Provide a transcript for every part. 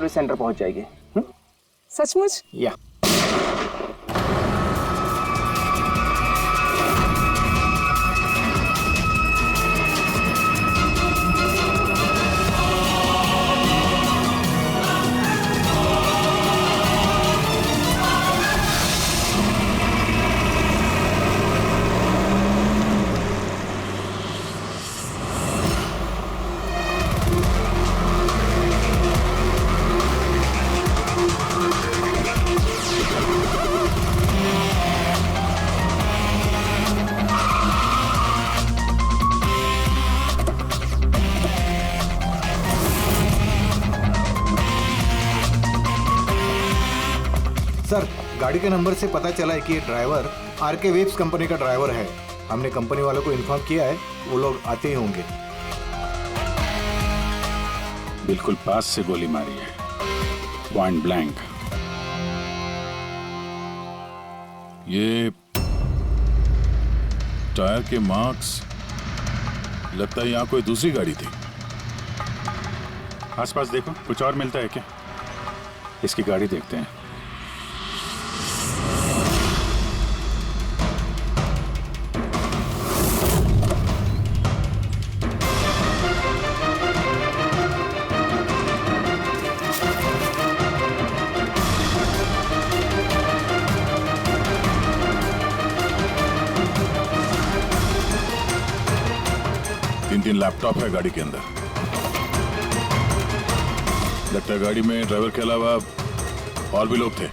Service centre पहुंच जाएगी। सचमुच? या सर, गाड़ी के नंबर से पता चला है कि ये ड्राइवर आरके वेब्स कंपनी का ड्राइवर है। हमने कंपनी वालों को इन्फॉर्म किया है, वो लोग आते ही होंगे। बिल्कुल पास से गोली मारी है, पॉइंट ब्लैंक। ये टायर के मार्क्स, लगता है यहाँ कोई दूसरी गाड़ी थी। आसपास देखो, कुछ और मिलता है क्या? इसकी गाड़ी देखते हैं। तीन लैपटॉप है गाड़ी के अंदर। लगता है गाड़ी में ड्राइवर के अलावा और भी लोग थे।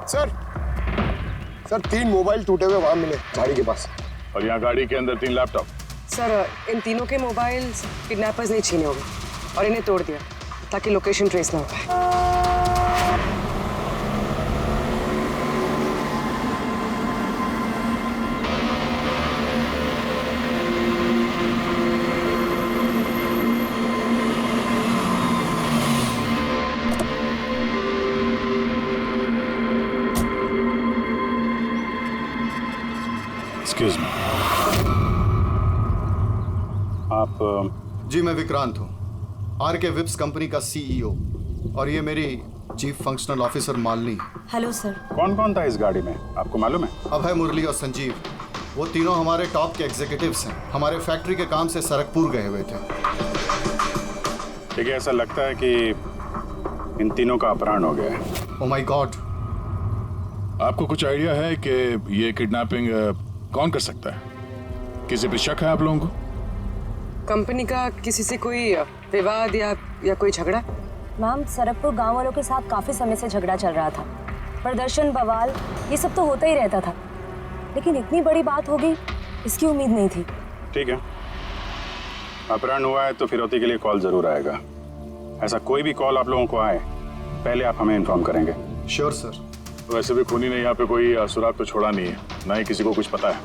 सर 3 मोबाइल टूटे हुए वहां मिले गाड़ी के पास। और यहाँ गाड़ी के अंदर 3 लैपटॉप। सर, इन तीनों के मोबाइल्स किडनैपर्स ने छीने होंगे और इन्हें तोड़ दिया ताकि लोकेशन ट्रेस ना हो पाए। एक्सक्यूज मी, आप? जी, मैं विक्रांत हूँ, आरके वेब्स कंपनी का सीईओ, और ये मेरी chief functional officer Malini. Hello sir. कौन कौन था इस गाड़ी में, आपको मालूम है? अभय, मुरली और संजीव, वो तीनों हमारे टॉप के एग्जीक्यूटिव्स हैं। हमारे फैक्ट्री के काम से सरकपुर गए हुए थे। ठीक है, ऐसा लगता है कि इन तीनों का अपहरण हो गया है। Oh my God. आपको कुछ आइडिया है कि ये किडनैपिंग कौन कर सकता है? किसी पे शक है आप लोगों को? कंपनी का किसी से कोई विवाद या कोई झगड़ा? मैम, सरकपुर गांव वालों के साथ काफी समय से झगड़ा चल रहा था। प्रदर्शन, बवाल, ये सब तो होता ही रहता था, लेकिन इतनी बड़ी बात होगी इसकी उम्मीद नहीं थी। ठीक है, अपहरण हुआ है तो फिरौती के लिए कॉल जरूर आएगा। ऐसा कोई भी कॉल आप लोगों को आए, पहले आप हमें इन्फॉर्म करेंगे। Sure sir. वैसे भी खूनी ने यहाँ पे कोई सुराग तो छोड़ा नहीं है, ना ही किसी को कुछ पता है।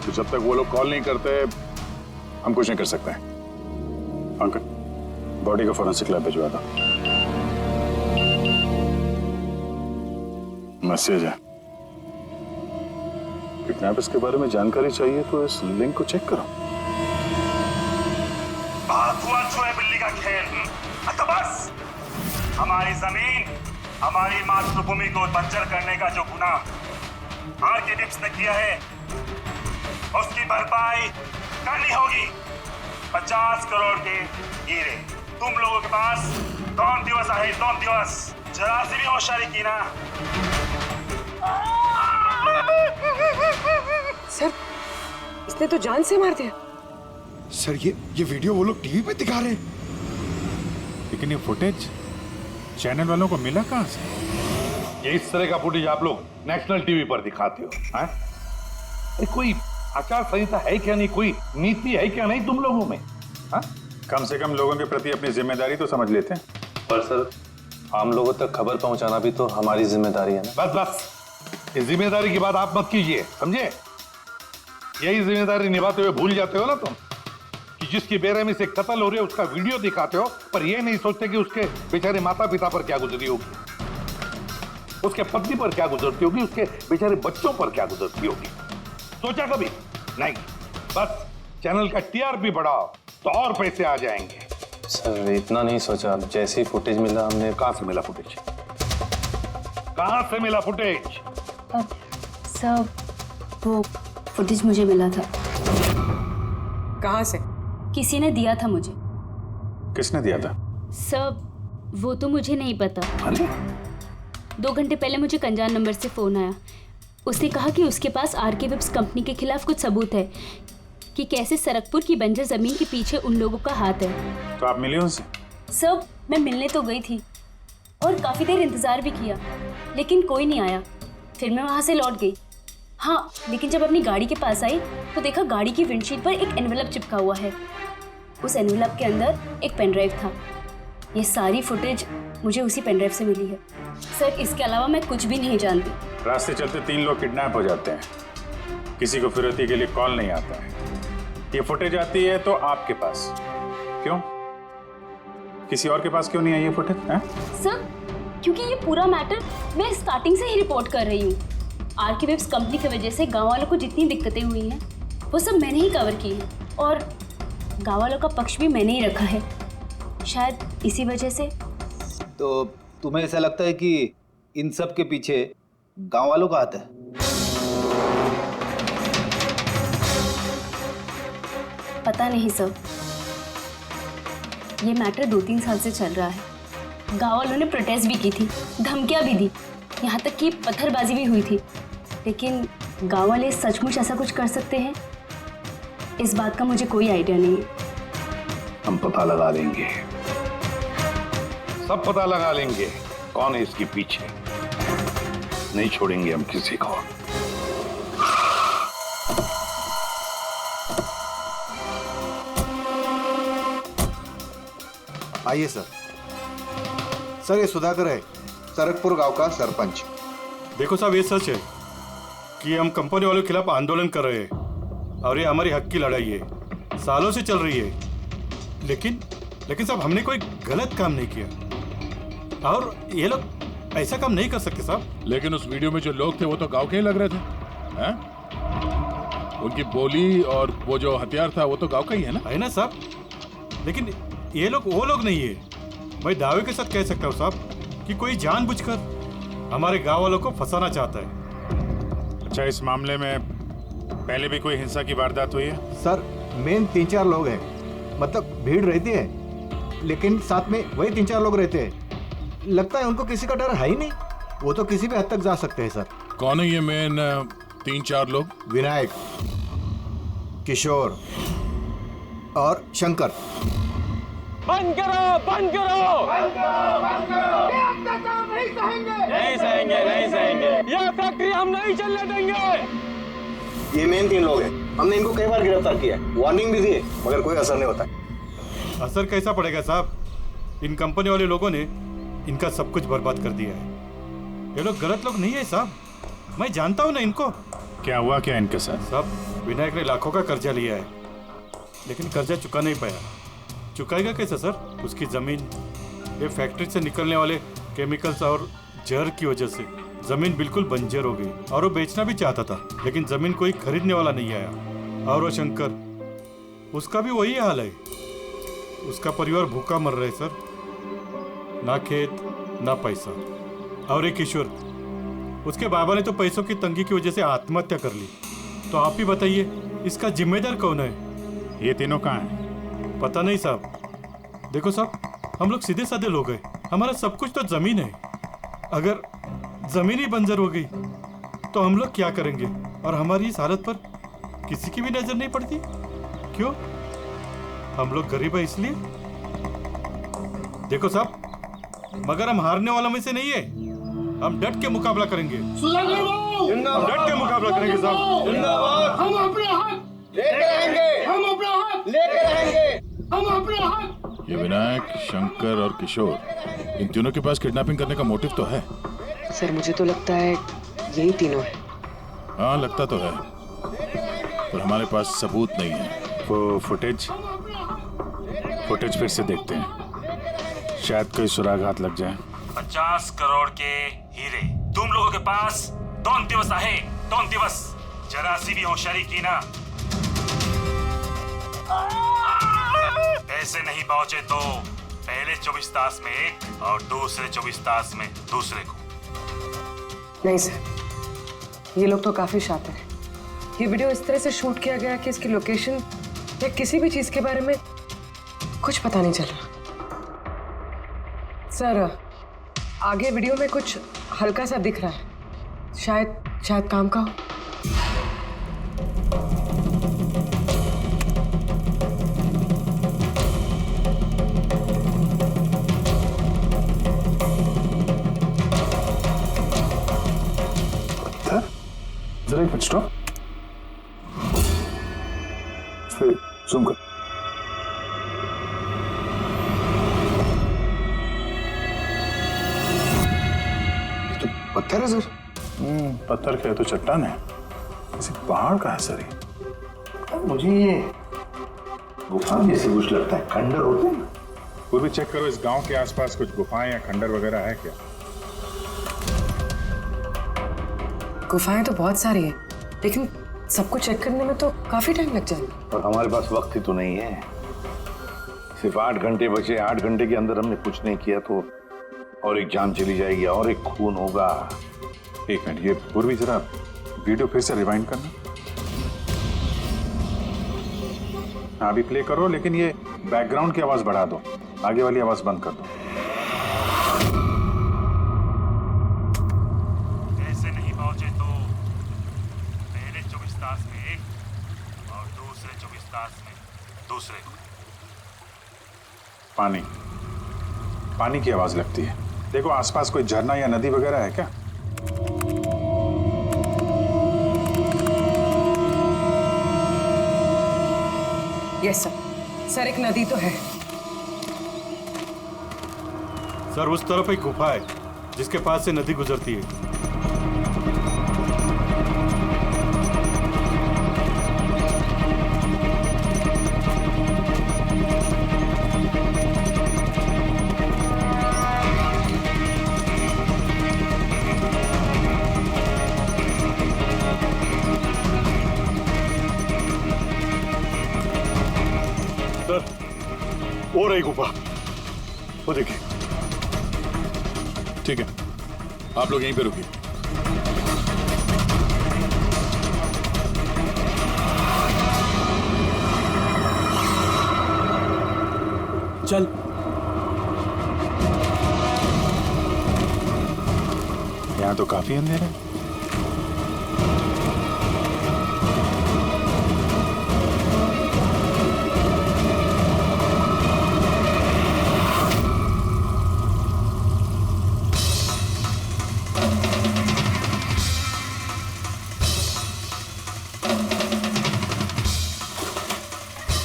तो जब तक वो लोग कॉल नहीं करते हम कुछ नहीं कर सकते हैं। अंकल, बॉडी को फोरेंसिक लैब भिजवा दो। मैसेज है, किडनैपर्स के बारे में जानकारी चाहिए तो इस लिंक को चेक करो। बात हुआ छुए बिल्ली का खेल। तो बस, हमारी जमीन, हमारी मातृभूमि को बंजर करने का जो गुनाह आरके वेब्स ने किया है, उसकी भरपाई करनी होगी। 50 करोड़ के हीरे तुम लोगों के पास कौन दिवस है, कौन दिवस? जरा सी भी होशियारी की ना। सर, इसने तो जान से मार दिया। सर, ये वीडियो वो लोग टीवी पे दिखा रहे हैं। लेकिन ये फुटेज चैनल वालों को मिला कहां से? ये इस तरह का फुटेज आप लोग नेशनल टीवी पर दिखाते हो, हैं? कोई आचार संहिता है क्या नहीं, कोई नीति है क्या नहीं तुम लोगों में? हाँ? कम से कम लोगों के प्रति अपनी जिम्मेदारी तो समझ लेते हैं। पर सर, आम लोगों तक खबर पहुंचाना भी तो हमारी जिम्मेदारी है ना। बस इस जिम्मेदारी की बात आप मत कीजिए, समझे? यही जिम्मेदारी निभाते हुए भूल जाते हो ना तुम कि जिसकी बेरहमी से कत्ल हो रही है उसका वीडियो दिखाते हो, पर यह नहीं सोचते कि उसके बेचारे माता पिता पर क्या गुजरी होगी, उसके पत्नी पर क्या गुजरती होगी, उसके बेचारे बच्चों पर क्या गुजरती होगी। सोचा कभी? नहीं। बस चैनल का टीआरपी बढ़ाओ तो और पैसे आ जाएंगे। सर इतना नहीं सोचा, जैसे ही फुटेज मिला हमने। कहाँ से मिला फुटेज? कहाँ से मिला फुटेज? सर वो फुटेज मुझे मिला था। कहाँ से? किसी ने दिया था मुझे। किसने दिया था? सर वो तो मुझे नहीं पता। 2 घंटे पहले मुझे कंजान नंबर से फ़ोन आया। उसने कहा कि उसके पास आरके वेब्स कंपनी के खिलाफ कुछ सबूत है कि कैसे सरकपुर की बंजर ज़मीन के पीछे उन लोगों का हाथ है। तो आप मिले उनसे? सर मैं मिलने तो गई थी और काफ़ी देर इंतज़ार भी किया, लेकिन कोई नहीं आया। फिर मैं वहाँ से लौट गई। हाँ, लेकिन जब अपनी गाड़ी के पास आई तो देखा गाड़ी की विंडशीट पर एक एनवेलप चिपका हुआ है। उस एनवेलप के अंदर एक पेन ड्राइव था। ये सारी फुटेज मुझे उसी पेन ड्राइव से मिली है। सर इसके अलावा मैं कुछ भी नहीं जानती। रास्ते चलते 3 लोग किडनैप हो जाते हैं, किसी को फिरौती के लिए कॉल नहीं आता है। ये फुटेज आती है तो आपके पास क्यों? किसी और के पास क्यों नहीं आई ये फुटेज? सर क्योंकि ये पूरा मैटर मैं स्टार्टिंग से ही रिपोर्ट कर रही हूँ। आरके वेब्स कंपनी की वजह से गाँव वालों को जितनी दिक्कतें हुई हैं वो सब मैंने ही कवर की है और गाँव वालों का पक्ष भी मैंने ही रखा है। शायद इसी वजह से। तो तुम्हें ऐसा लगता है कि इन सब के पीछे गांव वालों का हाथ है? पता नहीं सर, ये मैटर 2-3 साल से चल रहा है। गाँव वालों ने प्रोटेस्ट भी की थी, धमकियां भी दी, यहाँ तक कि पत्थरबाजी भी हुई थी। लेकिन गाँव वाले सचमुच ऐसा कुछ कर सकते हैं, इस बात का मुझे कोई आइडिया नहीं है। हम पता लगा लेंगे, सब पता लगा लेंगे कौन है इसके पीछे। नहीं छोड़ेंगे हम किसी को। आइए सर। सर ये सुधाकर है, सरकपुर गांव का सरपंच। देखो साहब, ये सच है कि हम कंपनी वालों के खिलाफ आंदोलन कर रहे हैं और ये हमारी हक की लड़ाई है, सालों से चल रही है। लेकिन साहब हमने कोई गलत काम नहीं किया और ये लोग ऐसा काम नहीं कर सकते साहब। लेकिन उस वीडियो में जो लोग थे वो तो गांव के ही लग रहे थे, हैं? उनकी बोली और वो जो हथियार था वो तो गांव का ही है ना? है ना साहब, लेकिन ये लोग वो लोग नहीं है। मैं दावे के साथ कह सकता हूँ साहब कि कोई जानबूझकर हमारे गांव वालों को फंसाना चाहता है। अच्छा, इस मामले में पहले भी कोई हिंसा की वारदात हुई है? सर मेन 3-4 लोग हैं, मतलब भीड़ रहती है लेकिन साथ में वही 3-4 लोग रहते हैं। लगता है उनको किसी का डर है ही नहीं, वो तो किसी भी हद तक जा सकते हैं सर। कौन है ये मेन 3-4 लोग? विनायक, किशोर और शंकर। बंद करो, बंद करो, बंद करो, बंद करो। ये अत्याचार नहीं सहेंगे, नहीं सहेंगे, नहीं सहेंगे। ये फैक्ट्री हम नहीं चलने देंगे। ये मेन 3 लोग हैं, हमने इनको कई बार गिरफ्तार किया है, वार्निंग भी दी है, मगर कोई असर नहीं होता। असर कैसा पड़ेगा साहब? इन कंपनी वाले लोगों ने इनका सब कुछ बर्बाद कर दिया है। ये लोग गलत लोग नहीं है साहब, मैं जानता हूँ ना इनको। क्या हुआ क्या इनके साथ? साहब विनायक ने लाखों का कर्जा लिया है, लेकिन कर्जा चुका नहीं पाया। चुकाएगा कैसे सर? उसकी जमीन, ये फैक्ट्री से निकलने वाले केमिकल्स और जहर की वजह से जमीन बिल्कुल बंजर हो गई और वो बेचना भी चाहता था, लेकिन जमीन कोई खरीदने वाला नहीं आया। और वो शंकर, उसका भी वही हाल है। उसका परिवार भूखा मर रहा है सर, ना खेत ना पैसा। और एक किशोर, उसके बाबा ने तो पैसों की तंगी की वजह से आत्महत्या कर ली। तो आप ही बताइए इसका जिम्मेदार कौन है? ये तीनों कहाँ हैं? पता नहीं साहब। देखो साहब, हम लोग सीधे साधे लोग हैं, हमारा सब कुछ तो जमीन है। अगर जमीन ही बंजर हो गई तो हम लोग क्या करेंगे? और हमारी इस हालत पर किसी की भी नजर नहीं पड़ती। क्यों? हम लोग गरीब है इसलिए? देखो साहब, मगर हम हारने वालों में से नहीं है। हम डट के मुकाबला करेंगे, हम डट के मुकाबला करेंगे साहब। हम अपने हक लेके रहेंगे, हम अपना हक लेके रहेंगे, हम अपने हक। ये विनायक, शंकर और किशोर, इन तीनों के पास किडनैपिंग करने का मोटिव तो है। सर मुझे तो लगता है यही तीनों है। हाँ लगता तो है, पर हमारे पास सबूत नहीं है। वो फुटेज फिर से देखते हैं, शायद कोई सुराग हाथ लग जाए। 50 करोड़ के हीरे तुम लोगों के पास 2 दिवस आहे, 2 दिवस। जरा सी भी होशियारी की ना, पैसे नहीं पहुंचे तो पहले 24 तास में एक और दूसरे 24 तास में दूसरे को। नहीं सर, ये लोग तो काफी शातिर हैं। ये वीडियो इस तरह से शूट किया गया कि इसकी लोकेशन या किसी भी चीज के बारे में कुछ पता नहीं चल रहा। सर, आगे वीडियो में कुछ हल्का सा दिख रहा है, शायद काम का हो। जरा एक मिनट स्टॉप, जूम कर। तो पत्थर है सर। पत्थर क्या है, तो चट्टान है। किसी पहाड़ का है सर ये। मुझे ये गुफा जैसे कुछ लगता है, खंडर होते हैं। वो भी चेक करो, इस गांव के आसपास कुछ गुफाएं या खंडर वगैरह है क्या? गुफाएं तो बहुत सारी है, लेकिन सबको चेक करने में तो काफी टाइम लग जाएगा। और हमारे पास वक्त ही तो नहीं है। सिर्फ 8 घंटे बचे। 8 घंटे के अंदर हमने कुछ नहीं किया तो और एक जान चली जाएगी और एक खून होगा। एक मिनट, ये पूर्वी जरा वीडियो फिर से रिवाइंड करना। हाँ, अभी प्ले करो, लेकिन ये बैकग्राउंड की आवाज बढ़ा दो, आगे वाली आवाज बंद कर दो। पैसे नहीं पहुंचे तो पहले 24 तास में एक और दूसरे 24 तास में दूसरे को। पानी की आवाज लगती है। देखो आसपास कोई झरना या नदी वगैरह है क्या? यस सर, एक नदी तो है। सर, उस तरफ एक गुफा है जिसके पास से नदी गुजरती है। और एक गुफा, वो देखिए। ठीक है, आप लोग यहीं पे रुकिए। चल। यहाँ तो काफी अंधेरा है।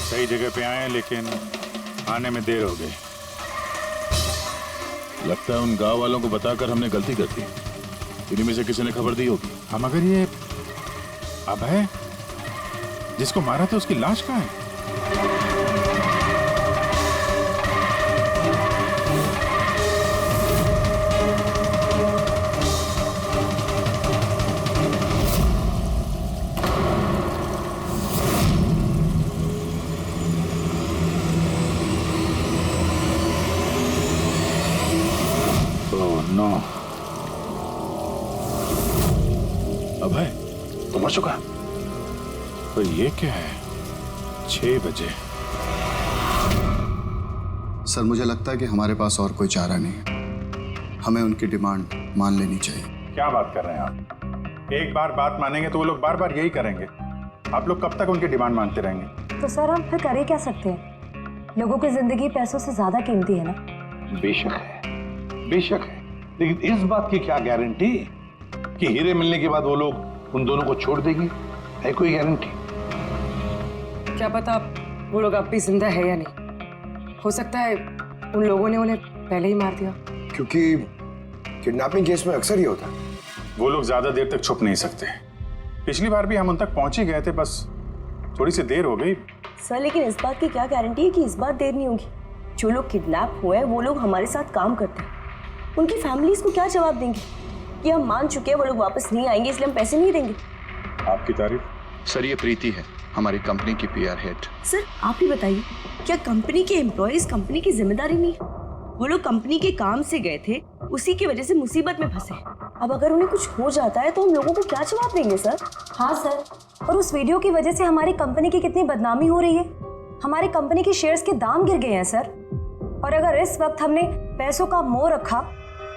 सही जगह पे आए, लेकिन आने में देर हो गई। लगता है उन गांव वालों को बताकर हमने गलती कर दी। इन्हीं में से किसी ने खबर दी होगी। हम अगर ये अभय जिसको मारा था उसकी लाश कहाँ है? अभय तो मर चुका। तो ये क्या है? 6 बजे। सर, मुझे लगता है कि हमारे पास और कोई चारा नहीं है। हमें उनकी डिमांड मान लेनी चाहिए। क्या बात कर रहे हैं आप? एक बार बात मानेंगे तो वो लोग बार बार यही करेंगे। आप लोग कब तक उनकी डिमांड मानते रहेंगे? तो सर हम फिर करे क्या सकते हैं? लोगों की जिंदगी पैसों से ज्यादा कीमती है ना। बेशक है, बेशक है, लेकिन इस बात की क्या गारंटी कि हीरे मिलने के बाद वो लोग उन दोनों को छोड़ देगी? है कोई गारंटी? क्या पता वो लोग अब भी जिंदा है या नहीं। हो सकता है उन लोगों ने उन्हें पहले ही मार दिया। क्योंकि किडनैपिंग केस में अक्सर ये होता है। वो लोग ज्यादा देर तक छुप नहीं सकते। पिछली बार भी हम उन तक पहुंच ही गए थे, बस थोड़ी सी देर हो गई। सर लेकिन इस बात की क्या गारंटी है कि इस बार देर नहीं होगी? जो लोग किडनैप हुए हैं वो लोग हमारे साथ काम करते हैं। उनकी फैमिलीज को क्या जवाब देंगे कि हम मान चुके हैं वो लोग वापस नहीं आएंगे इसलिए हम पैसे नहीं देंगे? आपकी तारीफ। सर, ये प्रीति है, हमारी कंपनी की पीआर हेड। सर आप ही बताइए, क्या कंपनी के एम्प्लॉयज कंपनी की जिम्मेदारी नहीं? वो लोग कंपनी के काम से गए थे, उसी की वजह से मुसीबत में फंसे। अब अगर उन्हें कुछ हो जाता है तो हम लोगों को क्या जवाब देंगे सर? हाँ सर, और उस वीडियो की वजह से हमारी कंपनी की कितनी बदनामी हो रही है। हमारी कंपनी के शेयर्स के दाम गिर गए हैं सर। और अगर इस वक्त हमने पैसों का मोह रखा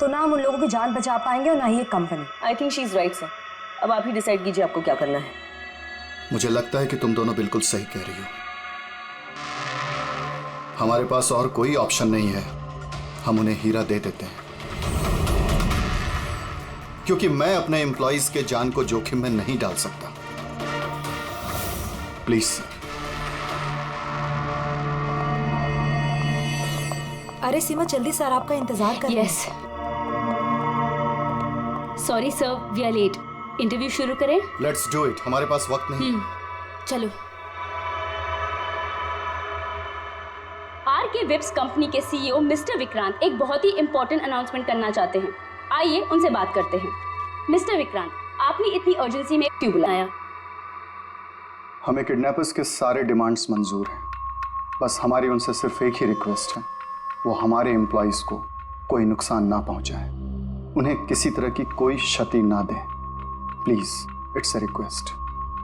तो ना हम उन लोगों की जान बचा पाएंगे और ना ही एक company. I think she is right sir. अब आप ही डिसाइड कीजिए आपको क्या करना है। मुझे लगता है कि तुम दोनों बिल्कुल सही कह रही हो। हमारे पास और कोई ऑप्शन नहीं है, हम उन्हें हीरा दे देते हैं, क्योंकि मैं अपने एम्प्लॉइज के जान को जोखिम में नहीं डाल सकता। Please sir. अरे सीमा, जल्दी सर आपका इंतजार कर रहे हैं। Yes sorry sir, we are late. Interview शुरू करें? लेट्स डू इट, हमारे पास वक्त नहीं। चलो। आरके विप्स कंपनी के सीईओ मिस्टर विक्रांत एक बहुत ही इंपॉर्टेंट अनाउंसमेंट करना चाहते हैं। आइए उनसे बात करते हैं। मिस्टर विक्रांत, आपने इतनी अर्जेंसी में क्यों बुलाया? हमें किडनैपर्स के सारे डिमांड्स मंजूर हैं, बस हमारी उनसे सिर्फ एक ही रिक्वेस्ट है, वो हमारे एम्प्लॉइज को कोई नुकसान ना पहुंचाए, उन्हें किसी तरह की कोई क्षति ना दे। Please, it's a request.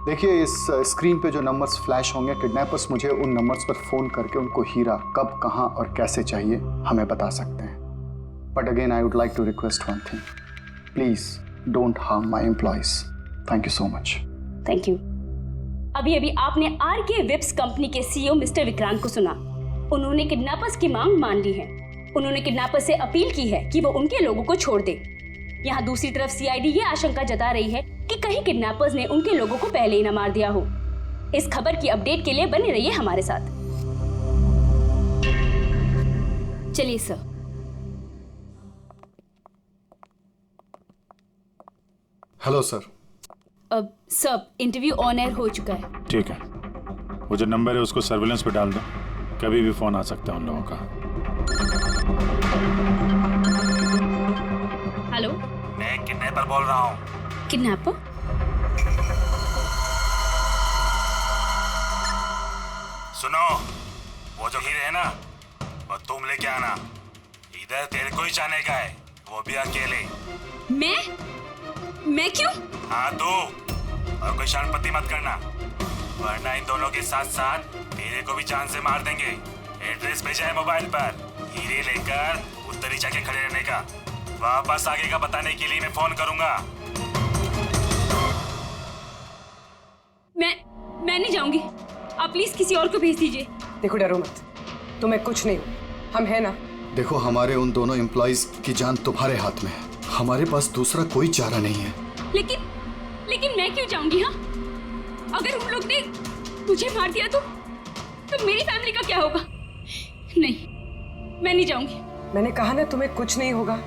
देखिए इस स्क्रीन पे जो नंबर्स फ्लैश होंगे, किडनैपर्स मुझे उन नंबर्स पर फोन करके उनको हीरा कब, कहां और कैसे चाहिए हमें बता सकते हैं। But again I would like to request one thing, please don't harm my employees. Thank you so much. Thank you. अभी अभी आपने आरके विप्स कंपनी के सीईओ मिस्टर विक्रांत को सुना। उन्होंने किडनैपर्स की मांग मान ली है। उन्होंने किडनैपर्स से अपील की है कि वो उनके लोगों को छोड़ दे। यहाँ दूसरी तरफ सीआईडी ये आशंका जता रही है कि कहीं किडनैपर्स ने उनके लोगों को पहले ही न मार दिया हो। इस खबर की अपडेट के लिए बने रहिए हमारे साथ। चलिए सर। Hello sir. अब सब इंटरव्यू ऑन एयर हो चुका है। ठीक है, वो जो नंबर है उसको सर्विलेंस पे डाल दो, कभी भी फोन आ सकता है उन लोगों का। हेलो, मैं किडनैपर बोल रहा हूँ। किडनैपर? सुनो, वो जो हीरे है ना, वो तुम लेके आना। इधर तेरे को ही जाने का है, वो भी अकेले। मैं क्यों? हाँ तो, और कोई शरारती मत करना, वरना इन दोनों के साथ साथ तेरे को भी जान से मार देंगे। एड्रेस भेजा है मोबाइल पर, हीरे लेकर उधर ही जाके खड़े रहने का। वापस आगे का बताने के लिए मैं फोन करूंगा। मैं नहीं जाऊंगी, आप प्लीज किसी और को भेज दीजिए। देखो डरो मत, तुम्हें कुछ नहीं, हम हैं ना। देखो हमारे उन दोनों एम्प्लॉइज की जान तुम्हारे हाथ में है, हमारे पास दूसरा कोई चारा नहीं है। लेकिन मैं क्यों जाऊंगी? हाँ, अगर उन लोग ने मुझे मार दिया तो मेरी फैमिली का क्या होगा? नहीं, मैं नहीं जाऊंगी। मैंने कहा ना तुम्हें कुछ नहीं होगा,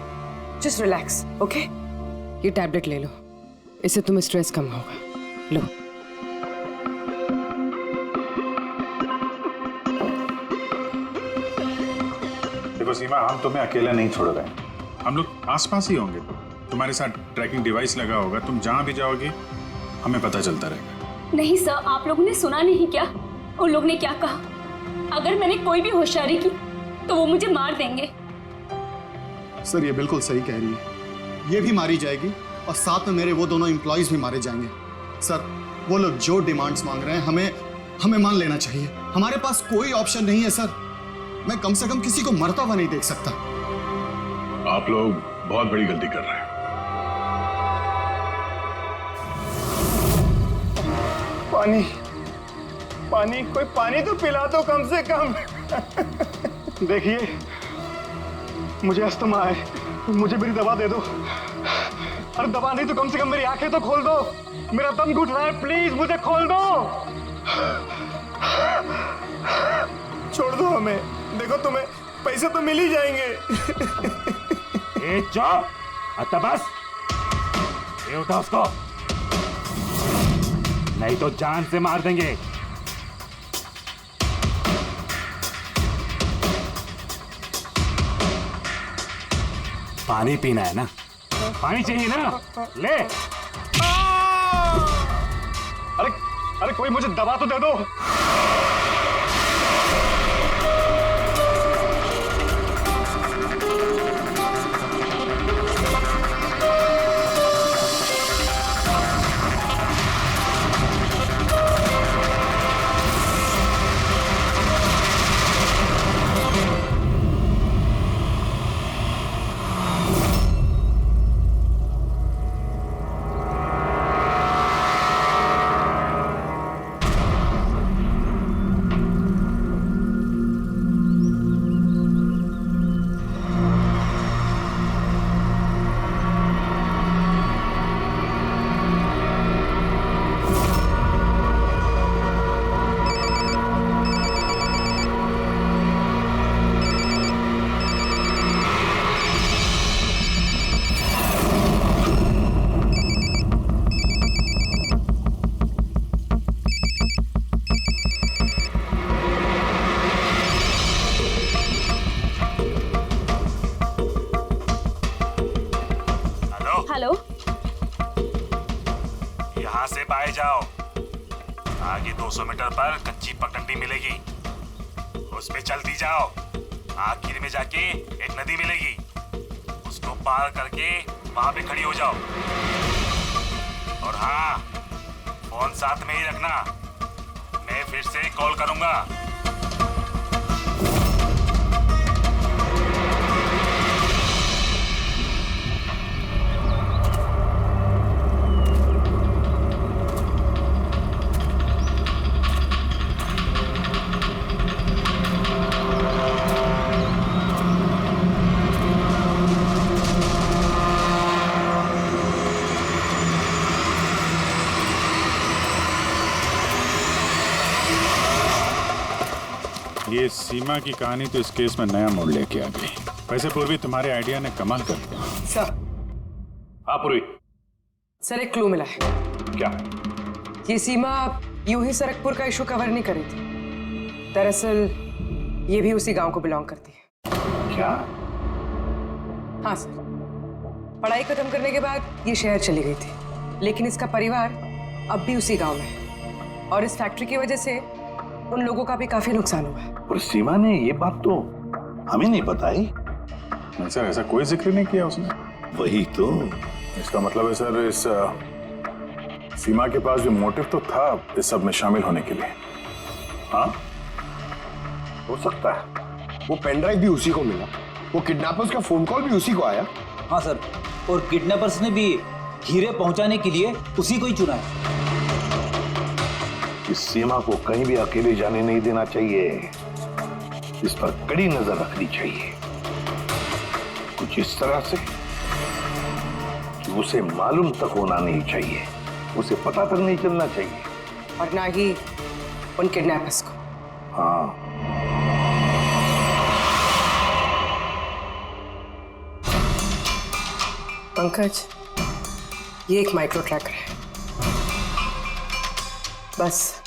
जस्ट रिलैक्स, ओके? ये टैबलेट ले लो, इससे तुम्हें स्ट्रेस कम होगा। लो। देखो सीमा, हम तुम्हें अकेला नहीं छोड़ रहे हैं, हम लोग आसपास ही होंगे, तुम्हारे साथ ट्रैकिंग डिवाइस लगा होगा, तुम जहां भी जाओगे हमें पता चलता रहेगा। नहीं सर, आप लोगों ने सुना नहीं क्या उन लोग ने क्या कहा? अगर मैंने कोई भी होशियारी की तो वो मुझे मार देंगे। सर ये बिल्कुल सही कह रही है, ये भी मारी जाएगी और साथ में मेरे वो दोनों एम्प्लॉइज भी मारे जाएंगे। सर वो लोग जो डिमांड्स मांग रहे हैं हमें मान लेना चाहिए, हमारे पास कोई ऑप्शन नहीं है। सर मैं कम से कम किसी को मरता हुआ नहीं देख सकता। आप लोग बहुत बड़ी गलती कर रहे हैं। पानी, कोई पानी तो पिला दो कम से कम। देखिए मुझे अस्थमा है, मुझे मेरी दवा दे दो। अरे दवा नहीं तो कम से कम मेरी आंखें तो खोल दो, मेरा दम घुट रहा है, प्लीज मुझे खोल दो। छोड़ दो हमें, देखो तुम्हें पैसे तो मिल ही जाएंगे। ए चुप, आता बस, ये उठा उसको, नहीं तो जान से मार देंगे। पानी पीना है ना? पानी चाहिए ना? ले। अरे अरे कोई मुझे दवा तो दे दो। हेलो, यहाँ से बाहर जाओ। आगे 200 मीटर पर कच्ची पगडंडी मिलेगी, उस पे चलती जाओ। आखिर में जाके एक नदी मिलेगी, उसको पार करके वहां पे खड़ी हो जाओ। और हाँ, फोन साथ में ही रखना, मैं फिर से कॉल करूंगा। ये सीमा की कहानी तो इस केस में नया मोड़ लेके आ गई। वैसे पूर्वी, तुम्हारे आइडिया ने कमाल कर दिया। सर। हाँ पूर्वी। सर, एक क्लू मिला है। क्या? ये सीमा यूं ही सरकपुर का इशू कवर नहीं करी थी। दरअसल ये भी उसी गांव को बिलोंग करती है। क्या? हाँ सर, पढ़ाई खत्म करने के बाद ये शहर चली गई थी, लेकिन इसका परिवार अब भी उसी गांव में है और इस फैक्ट्री की वजह से उन लोगों का भी काफी नुकसान हुआ है। और सीमा ने ये बात तो हमें नहीं बताई। सर, ऐसा कोई जिक्र नहीं किया उसने। वही तो। इसका मतलब है सर, इस सीमा के पास भी मोटिव तो था इस सब में शामिल होने के लिए। हाँ, हो सकता है। वो पेन ड्राइव भी उसी को मिला, वो किडनैपर्स का फोन कॉल भी उसी को आया। हाँ सर, और किडनैपर्स ने भी हीरे पहुंचाने के लिए उसी को ही चुना है। इस सीमा को कहीं भी अकेले जाने नहीं देना चाहिए, इस पर कड़ी नजर रखनी चाहिए, कुछ इस तरह से कि उसे मालूम तक होना नहीं चाहिए, उसे पता तक नहीं चलना चाहिए, और ना ही उन किडनैपर्स को। हाँ, पंकज, ये एक माइक्रो ट्रैकर है। बस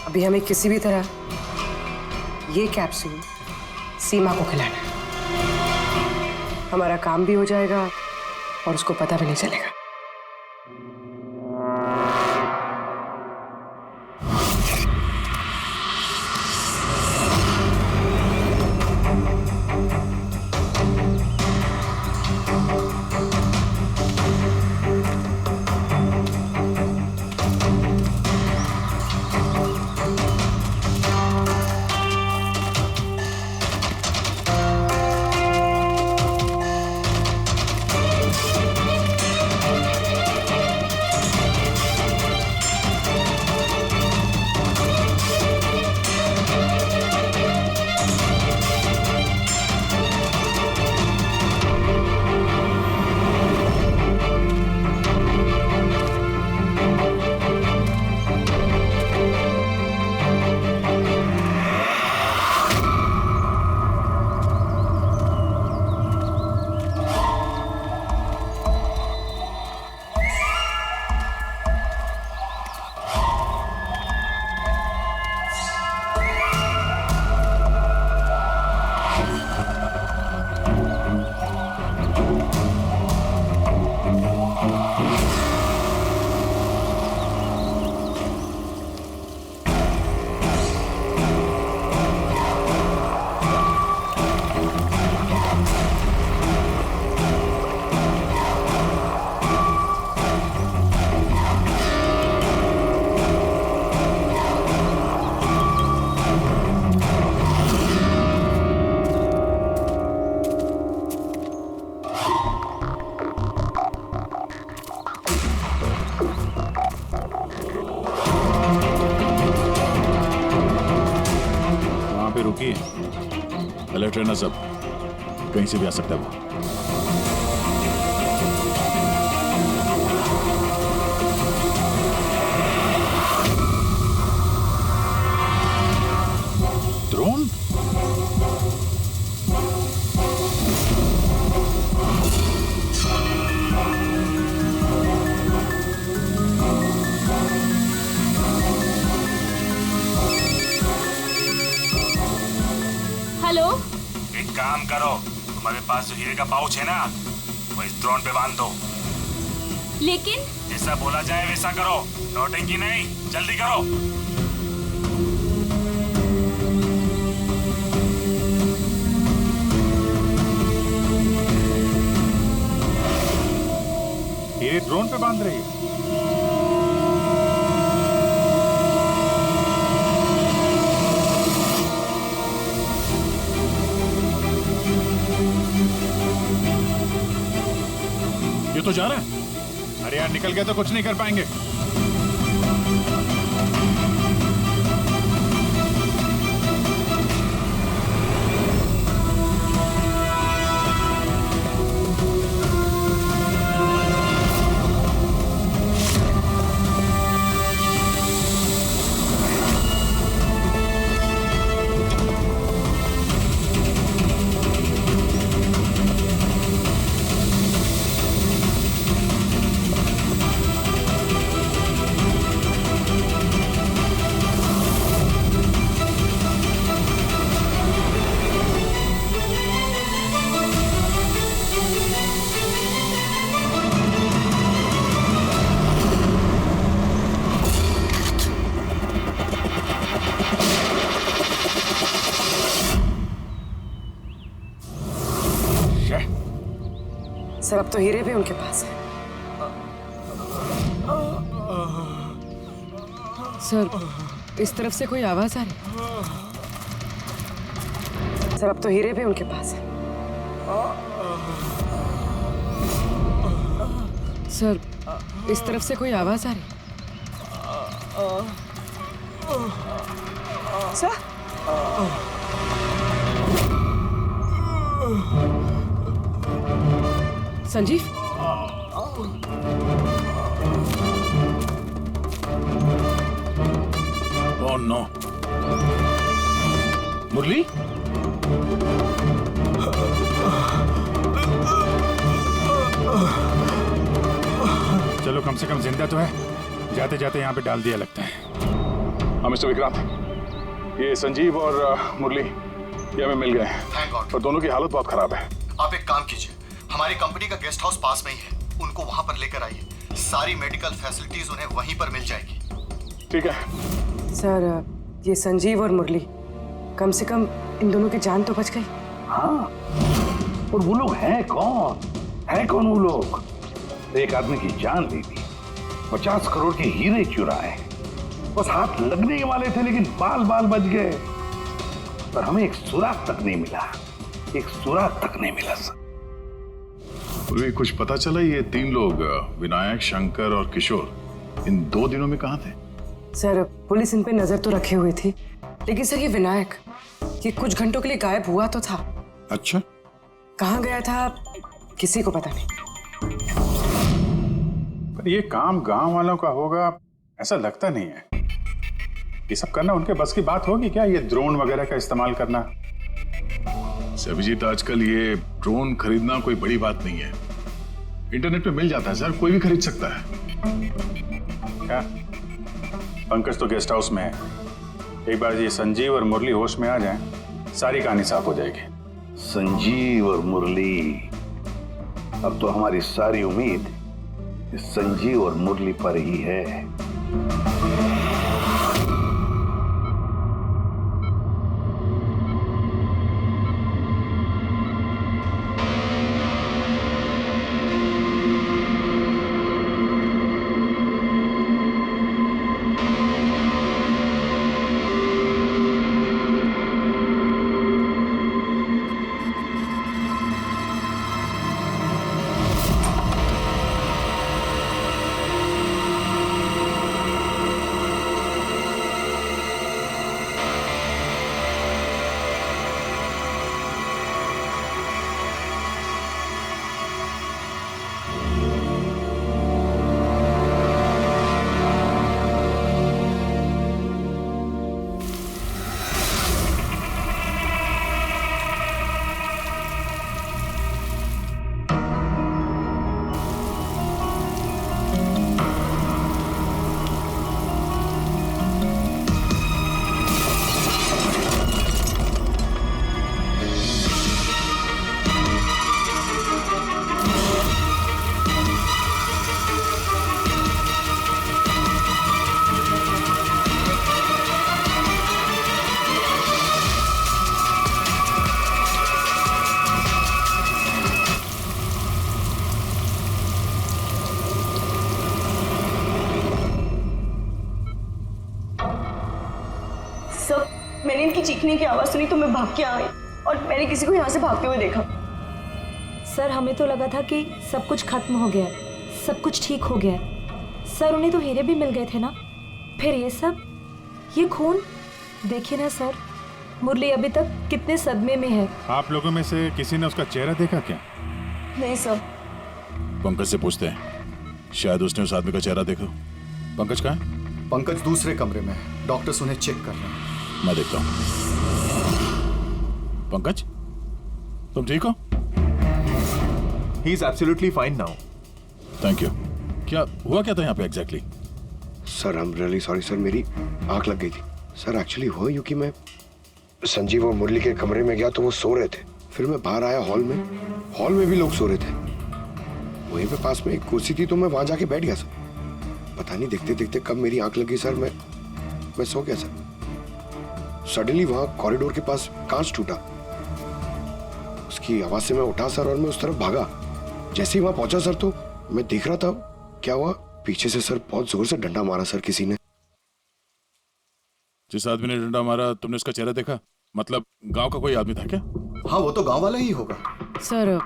अभी हमें किसी भी तरह ये कैप्सूल सीमा को खिलाना है। हमारा काम भी हो जाएगा और उसको पता भी नहीं चलेगा। सब कहीं से भी आ सकता है वो। ड्रोन? हेलो, एक काम करो, तुम्हारे पास जो हीरे का पाउच है ना, वो इस ड्रोन पे बांध दो। लेकिन जैसा बोला जाए वैसा करो, नौटंकी नहीं, जल्दी करो। ये ड्रोन पे बांध रही है। ये तो जा रहा है। अरे यार निकल गया तो कुछ नहीं कर पाएंगे। सर अब तो हीरे भी उनके पास है। सर इस तरफ से कोई आवाज आ रही है। सर अब तो हीरे भी उनके पास है। सर इस तरफ से कोई आवाज आ रही है। सर संजीव, ओह नो, मुरली? चलो कम से कम जिंदा तो है। जाते जाते यहाँ पे डाल दिया लगता है। हाँ मिस्टर विक्रांत, ये संजीव और मुरली ये हमें मिल गए हैं। Thank God. पर दोनों की हालत बहुत खराब है। आप एक काम कीजिए, हमारी कंपनी का गेस्ट हाउस पास में ही है, उनको वहां पर लेकर आइए। सारी मेडिकल फैसिलिटीज उन्हें वहीं पर मिल जाएगी। ठीक है सर, ये संजीव और मुरली, कम से कम इन दोनों की जान तो बच गई। हाँ, और वो लोग हैं कौन? हैं कौन वो लोग? एक आदमी की जान ली थी, 50 करोड़ के हीरे चुराए, बस हाथ लगने वाले थे लेकिन बाल बाल बच गए। पर हमें एक सुराग तक नहीं मिला, एक सुराग तक नहीं मिला सर। कुछ पता चला ये 3 लोग विनायक, शंकर और किशोर इन 2 दिनों में कहाँ थे? सर पुलिस इन पे नजर तो रखे हुए थी, लेकिन सर ये विनायक, ये कुछ घंटों के लिए गायब हुआ तो था। अच्छा, कहाँ गया था किसी को पता नहीं। पर ये काम गांव वालों का होगा ऐसा लगता नहीं है। ये सब करना उनके बस की बात होगी क्या? ये ड्रोन वगैरह का इस्तेमाल करना? अभिजीत, आजकल ये ड्रोन खरीदना कोई बड़ी बात नहीं है। इंटरनेट पे मिल जाता है सर, कोई भी खरीद सकता है। क्या? पंकज तो गेस्ट हाउस में है। एक बार ये संजीव और मुरली होश में आ जाएं, सारी कहानी साफ हो जाएगी। संजीव और मुरली, अब तो हमारी सारी उम्मीद इस संजीव और मुरली पर ही है। चीखने की आवाज सुनी तो मैं भाग के आई और मैंने किसी को यहाँ से भागते हुए देखा। सर हमें तो लगा था कि सब कुछ खत्म हो गया है, सब कुछ ठीक हो गया है। सर उन्हें तो हीरे भी मिल गए थे ना, फिर ये सब, ये खून। देखिए ना सर, मुरली अभी तक कितने सदमे में है। आप लोगों में से किसी ने उसका चेहरा देखा क्या? नहीं सर। पंकज से पूछते हैं, शायद उसने उस आदमी का चेहरा देखा। पंकज कहाँ है? पंकज दूसरे कमरे में है, डॉक्टर्स उन्हें चेक कर रहे हैं। मैं देखता हूँ। पंकज, तुम ठीक हो? He is absolutely fine now. Thank you. क्या हुआ क्या था यहाँ पे exactly? Sir I am really sorry sir, मेरी आंख लग गई थी। सर एक्चुअली हुआ यूं कि मैं संजीव और मुरली के कमरे में गया तो वो सो रहे थे। फिर मैं बाहर आया हॉल में भी लोग सो रहे थे। वहीं पे पास में एक कुर्सी थी तो मैं वहां जाके बैठ गया सर। पता नहीं देखते देखते कब मेरी आंख लगी सर, मैं सो गया सर। सडनली वहां कॉरिडोर के पास कांच टूटा, उसकी आवाज से मैं उठा सर और मैं उस तरफ भागा। जैसे ही वहां पहुंचा सर तो मैं देख रहा था क्या हुआ, पीछे से सर बहुत जोर से डंडा मारा सर किसी ने। जिस आदमी ने डंडा मारा तुमने उसका चेहरा देखा? मतलब गांव का कोई आदमी था क्या? हाँ वो तो गांव वाला ही होगा सर।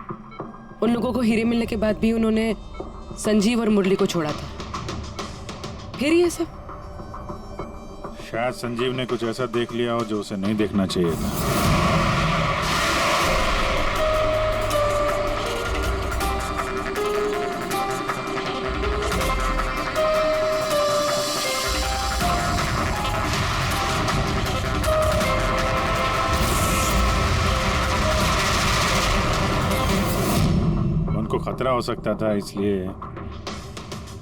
उन लोगों को हीरे मिलने के बाद भी उन्होंने संजीव और मुरली को छोड़ा था, फिर ये सब। शायद संजीव ने कुछ ऐसा देख लिया हो जो उसे नहीं देखना चाहिए था। उनको खतरा हो सकता था इसलिए।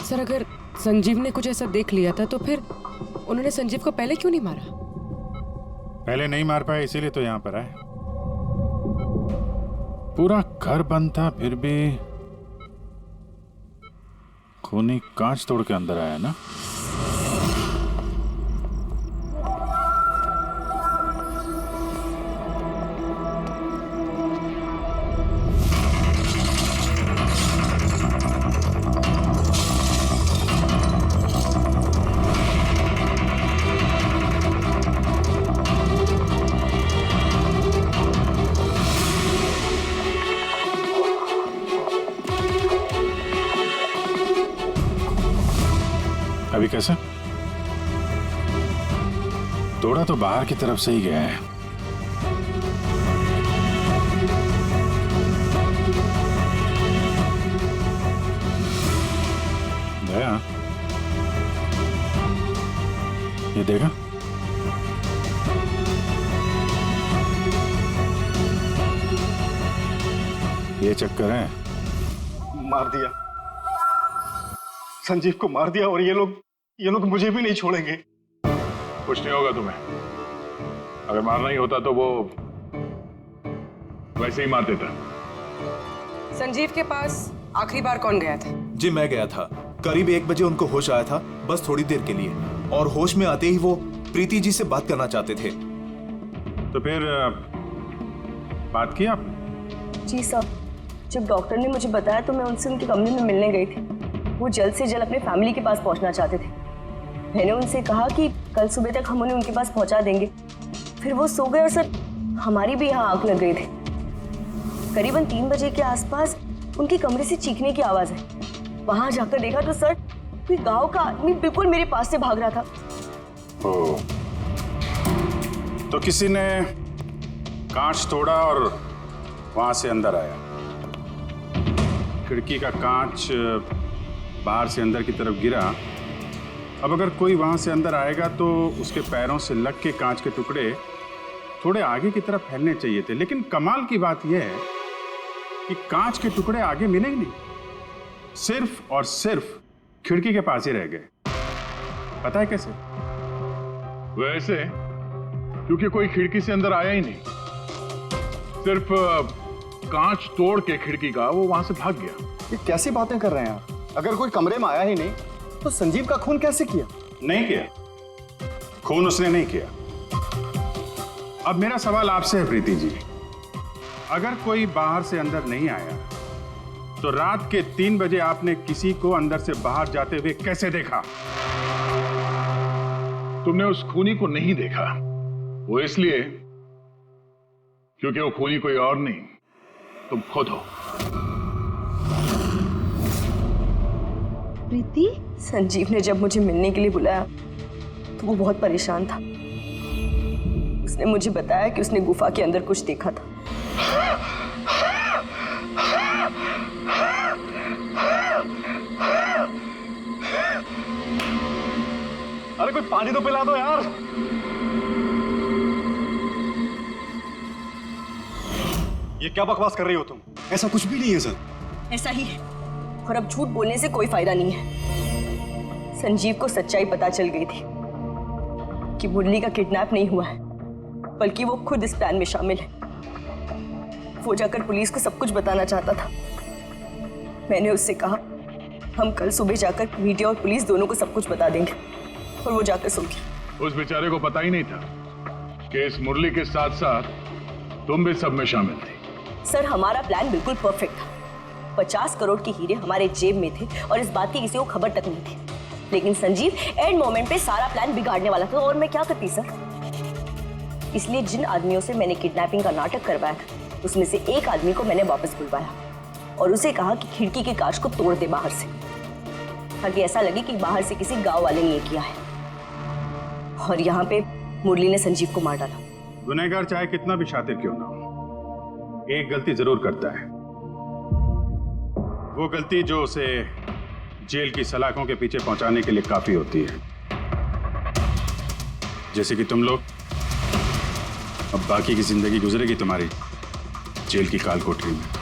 सर अगर संजीव ने कुछ ऐसा देख लिया था तो फिर उन्होंने संजीव को पहले क्यों नहीं मारा? पहले नहीं मार पाए इसीलिए तो यहाँ पर आए। पूरा घर बंद था फिर भी खूनी कांच तोड़ के अंदर आया ना। अभी कैसे? तोड़ा तो बाहर की तरफ से ही गया है। दया, ये देखा? ये चक्कर है। मार दिया संजीव को, मार दिया। और ये लोग मुझे भी नहीं छोड़ेंगे। कुछ नहीं होगा तुम्हें। अगर मारना ही होता तो वो वैसे ही मार देता। संजीव के पास आखिरी बार कौन गया था? जी मैं गया था। करीब 1 बजे उनको होश आया था, बस थोड़ी देर के लिए। और होश में आते ही वो प्रीति जी से बात करना चाहते थे। तो फिर बात की आपने? जी साहब, जब डॉक्टर ने मुझे बताया तो मैं उनसे उनके कमरे में मिलने गई थी। वो जल्द से जल्द अपने फैमिली के पास पहुंचना चाहते थे। मैंने उनसे कहा कि कल सुबह तक हम उन्हें उनके पास पहुंचा देंगे। फिर वो सो गए और सर हमारी भी यहाँ आंख लग गई थी। करीबन 3 बजे के आसपास उनके कमरे से चीखने की आवाज है। वहां जाकर देखा तो सर कोई गांव का आदमी बिल्कुल मेरे पास से भाग रहा था। ओ, तो किसी ने कांच तोड़ा और वहां से अंदर आया। खिड़की का कांच बाहर से अंदर की तरफ गिरा। अब अगर कोई वहां से अंदर आएगा तो उसके पैरों से लग के कांच के टुकड़े थोड़े आगे की तरफ फैलने चाहिए थे। लेकिन कमाल की बात यह है कि कांच के टुकड़े आगे मिले ही नहीं, सिर्फ और सिर्फ खिड़की के पास ही रह गए। पता है कैसे? वैसे क्योंकि कोई खिड़की से अंदर आया ही नहीं, सिर्फ कांच तोड़ के खिड़की का वो वहां से भाग गया। ये कैसी बातें कर रहे हैं आप? अगर कोई कमरे में आया ही नहीं तो संजीव का खून कैसे किया? नहीं किया, खून उसने नहीं किया। अब मेरा सवाल आपसे है प्रीति जी, अगर कोई बाहर से अंदर नहीं आया तो रात के 3 बजे आपने किसी को अंदर से बाहर जाते हुए कैसे देखा? तुमने उस खूनी को नहीं देखा, वो इसलिए क्योंकि वो खूनी कोई और नहीं, तुम खुद हो। प्रीति, संजीव ने जब मुझे मिलने के लिए बुलाया तो वो बहुत परेशान था। उसने मुझे बताया कि उसने गुफा के अंदर कुछ देखा था। अरे कोई पानी तो पिला दो यार। ये क्या बकवास कर रही हो तुम? ऐसा कुछ भी नहीं है सर। ऐसा ही है, और अब झूठ बोलने से कोई फायदा नहीं है। संजीव को सच्चाई पता चल गई थी कि मुरली का किडनैप नहीं हुआ है, बल्कि वो खुद इस प्लान में शामिल है। वो जाकर पुलिस को सब कुछ बताना चाहता था। मैंने उससे कहा हम कल सुबह जाकर मीडिया और पुलिस दोनों को सब कुछ बता देंगे, और वो जाकर सो गया। उस बेचारे को पता ही नहीं था कि इस मुरली के साथ साथ तुम भी सब में शामिल थी। सर, हमारा प्लान बिल्कुल परफेक्ट था। 50 करोड़ के हीरे हमारे जेब में थे और इस बात की किसी को खबर तक नहीं थी। लेकिन संजीव एंड मोमेंट पे सारा प्लान बिगाड़ने वाला था, और मैं क्या करती सर? इसलिए जिन आदमियों से मैंने किडनैपिंग का नाटक करवाया था, उसमें से एक आदमी को मैंने वापस बुलवाया और उसे कहा कि खिड़की के कांच को तोड़ दे बाहर से, ताकि ऐसा लगे कि बाहर से किसी गांव वाले ने ये किया है। और यहाँ पे मुरली ने संजीव को मार डाला। गुनहगार चाहे कितना भी शातिर क्यों ना हो, एक गलती जरूर करता है। वो गलती जो उसे जेल की सलाखों के पीछे पहुंचाने के लिए काफी होती है। जैसे कि तुम लोग, अब बाकी की जिंदगी गुजरेगी तुम्हारी जेल की काल कोठरी में।